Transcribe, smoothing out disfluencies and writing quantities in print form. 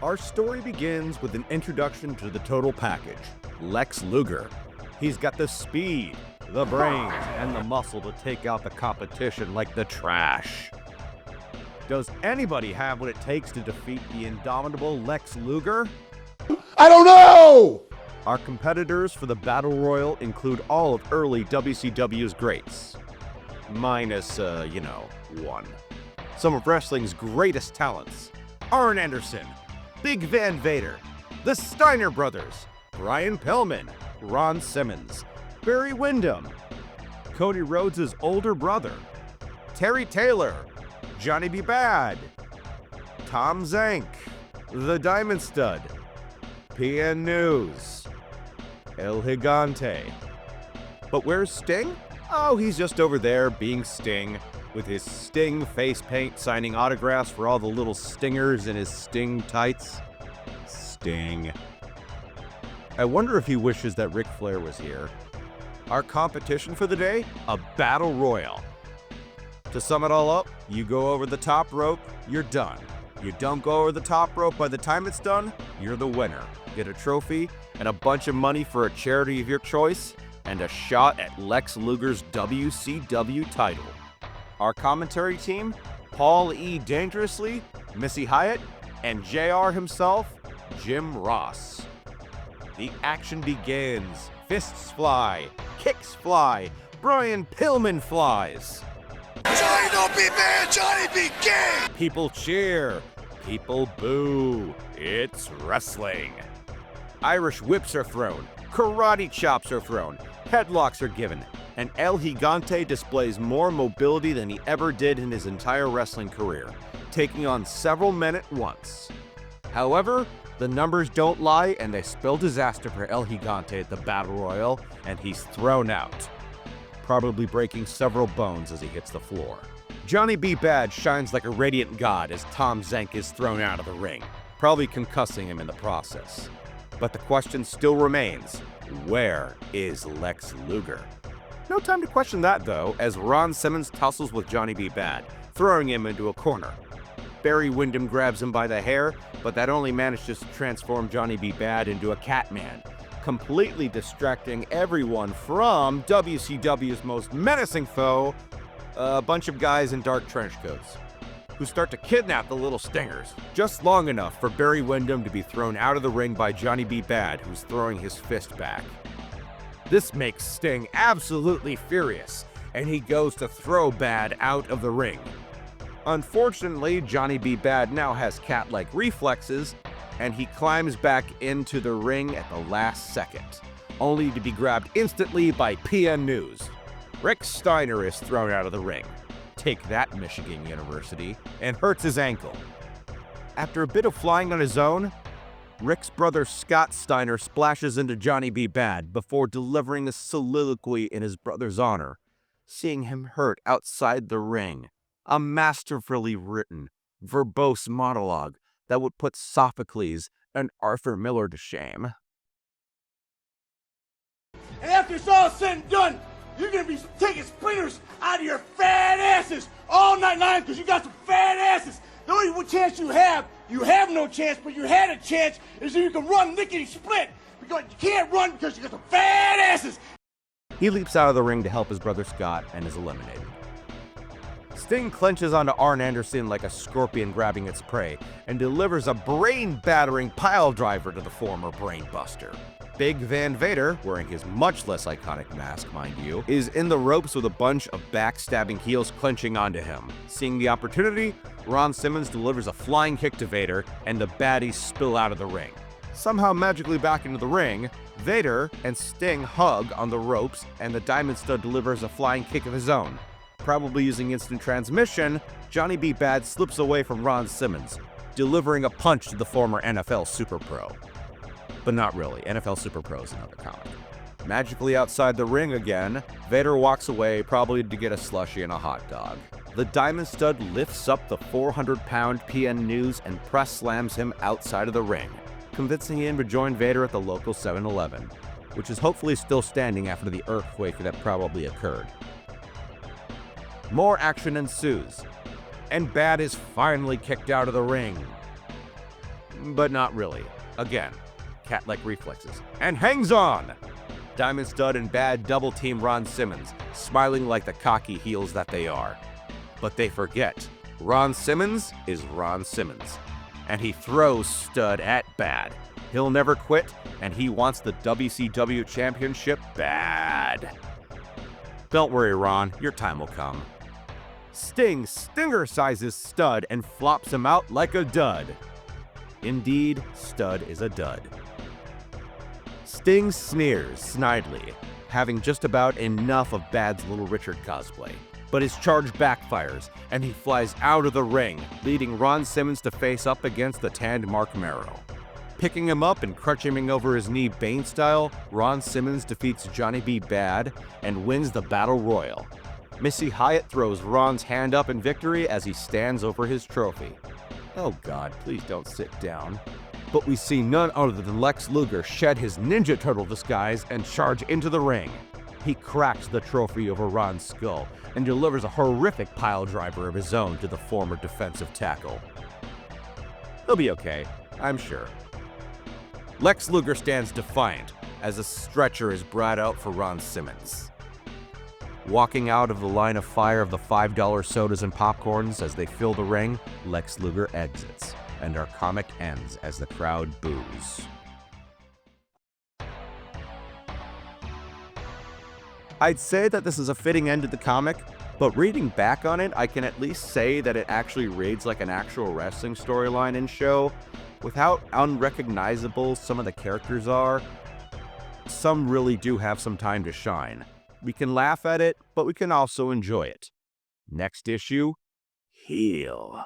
Our story begins with an introduction to the total package, Lex Luger. He's got the speed, the brains, and the muscle to take out the competition like the trash. Does anybody have what it takes to defeat the indomitable Lex Luger? I don't know! Our competitors for the Battle Royal include all of early WCW's greats. Minus, one. Some of wrestling's greatest talents. Arn Anderson, Big Van Vader, the Steiner Brothers, Brian Pillman, Ron Simmons, Barry Windham, Cody Rhodes' older brother, Terry Taylor, Johnny B. Bad, Tom Zank, The Diamond Stud, PN News, El Gigante. But where's Sting? Oh, he's just over there being Sting, with his Sting face paint signing autographs for all the little stingers in his Sting tights. Sting. I wonder if he wishes that Ric Flair was here. Our competition for the day? A Battle Royal. To sum it all up, you go over the top rope, you're done. You don't go over the top rope by the time it's done, you're the winner. Get a trophy and a bunch of money for a charity of your choice, and a shot at Lex Luger's WCW title. Our commentary team, Paul E. Dangerously, Missy Hyatt, and JR himself, Jim Ross. The action begins. Fists fly, kicks fly, Brian Pillman flies. Johnny, don't be mad! Johnny, be gay! People cheer, people boo. It's wrestling. Irish whips are thrown, karate chops are thrown, headlocks are given, and El Gigante displays more mobility than he ever did in his entire wrestling career, taking on several men at once. However, the numbers don't lie, and they spell disaster for El Gigante at the Battle Royal, and he's thrown out, probably breaking several bones as he hits the floor. Johnny B. Bad shines like a radiant god as Tom Zank is thrown out of the ring, probably concussing him in the process. But the question still remains, where is Lex Luger? No time to question that though, as Ron Simmons tussles with Johnny B. Bad, throwing him into a corner. Barry Windham grabs him by the hair, but that only manages to transform Johnny B. Bad into a Catman, completely distracting everyone from WCW's most menacing foe, a bunch of guys in dark trench coats, who start to kidnap the little stingers, just long enough for Barry Windham to be thrown out of the ring by Johnny B. Bad, who's throwing his fist back. This makes Sting absolutely furious, and he goes to throw Bad out of the ring. Unfortunately, Johnny B. Bad now has cat-like reflexes, and he climbs back into the ring at the last second, only to be grabbed instantly by PN News. Rick Steiner is thrown out of the ring. Take that, Michigan University, and hurts his ankle. After a bit of flying on his own, Rick's brother Scott Steiner splashes into Johnny B. Bad before delivering a soliloquy in his brother's honor, seeing him hurt outside the ring. A masterfully written, verbose monologue that would put Sophocles and Arthur Miller to shame. And after it's all said and done, you're gonna be taking splinters out of your fat asses all night long because you got some fat asses. The only chance you have no chance, but you had a chance, is that you can run lickety split. Because you can't run because you got some fat asses. He leaps out of the ring to help his brother Scott and is eliminated. Sting clenches onto Arn Anderson like a scorpion grabbing its prey and delivers a brain-battering pile driver to the former brainbuster. Big Van Vader, wearing his much less iconic mask, mind you, is in the ropes with a bunch of backstabbing heels clenching onto him. Seeing the opportunity, Ron Simmons delivers a flying kick to Vader, and the baddies spill out of the ring. Somehow magically back into the ring, Vader and Sting hug on the ropes, and the Diamond Stud delivers a flying kick of his own. Probably using instant transmission, Johnny B. Bad slips away from Ron Simmons, delivering a punch to the former NFL Super Pro. But not really, NFL Super Pro is another comic. Magically outside the ring again, Vader walks away, probably to get a slushie and a hot dog. The Diamond Stud lifts up the 400-pound PN News and press slams him outside of the ring, convincing him to join Vader at the local 7-Eleven, which is hopefully still standing after the earthquake that probably occurred. More action ensues, and Bad is finally kicked out of the ring. but not really. Again, cat-like reflexes. And hangs on! Diamond Stud and Bad double-team Ron Simmons, smiling like the cocky heels that they are. But they forget, Ron Simmons is Ron Simmons. And he throws Stud at Bad. He'll never quit, and he wants the WCW Championship bad. Don't worry, Ron, your time will come. Sting stinger-sizes Stud and flops him out like a dud. Indeed, Stud is a dud. Sting sneers snidely, having just about enough of Bad's Little Richard cosplay. But his charge backfires, and he flies out of the ring, leading Ron Simmons to face up against the tanned Mark Merrow. Picking him up and crutching him over his knee Bane style, Ron Simmons defeats Johnny B. Bad and wins the Battle Royal. Missy Hyatt throws Ron's hand up in victory as he stands over his trophy. Oh God, please don't sit down. But we see none other than Lex Luger shed his Ninja Turtle disguise and charge into the ring. He cracks the trophy over Ron's skull and delivers a horrific piledriver of his own to the former defensive tackle. He'll be okay, I'm sure. Lex Luger stands defiant as a stretcher is brought out for Ron Simmons. Walking out of the line of fire of the $5 sodas and popcorns as they fill the ring, Lex Luger exits, and our comic ends as the crowd boos. I'd say that this is a fitting end to the comic, but reading back on it, I can at least say that it actually reads like an actual wrestling storyline and show. With how unrecognizable some of the characters are, some really do have some time to shine. We can laugh at it, but we can also enjoy it. Next issue, Heel.